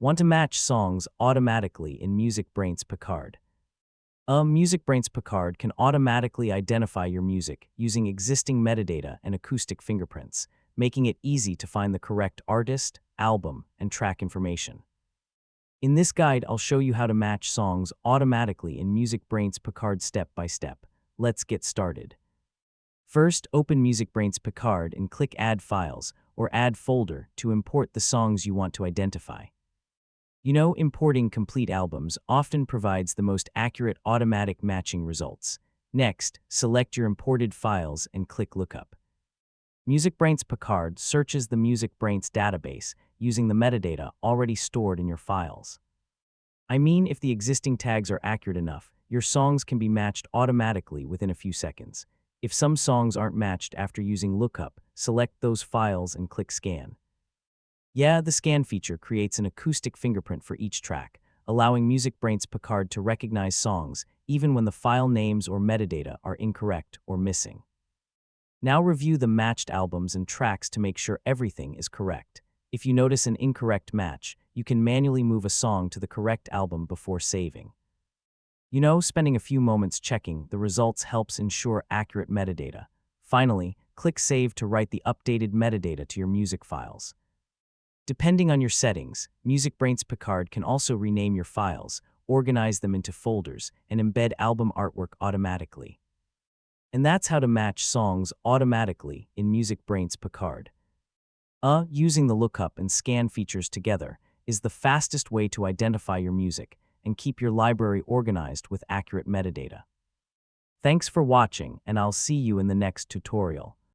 Want to match songs automatically in MusicBrainz Picard? MusicBrainz Picard can automatically identify your music using existing metadata and acoustic fingerprints, making it easy to find the correct artist, album, and track information. In this guide, I'll show you how to match songs automatically in MusicBrainz Picard step by step. Let's get started. First, open MusicBrainz Picard and click Add Files or Add Folder to import the songs you want to identify. You know, importing complete albums often provides the most accurate automatic matching results. Next, select your imported files and click Lookup. MusicBrainz Picard searches the MusicBrainz database using the metadata already stored in your files. I mean, if the existing tags are accurate enough, your songs can be matched automatically within a few seconds. If some songs aren't matched after using Lookup, select those files and click Scan. Yeah, the scan feature creates an acoustic fingerprint for each track, allowing MusicBrainz Picard to recognize songs even when the file names or metadata are incorrect or missing. Now review the matched albums and tracks to make sure everything is correct. If you notice an incorrect match, you can manually move a song to the correct album before saving. You know, spending a few moments checking the results helps ensure accurate metadata. Finally, click Save to write the updated metadata to your music files. Depending on your settings, MusicBrainz Picard can also rename your files, organize them into folders, and embed album artwork automatically. And that's how to match songs automatically in MusicBrainz Picard. Using the lookup and scan features together is the fastest way to identify your music and keep your library organized with accurate metadata. Thanks for watching, and I'll see you in the next tutorial.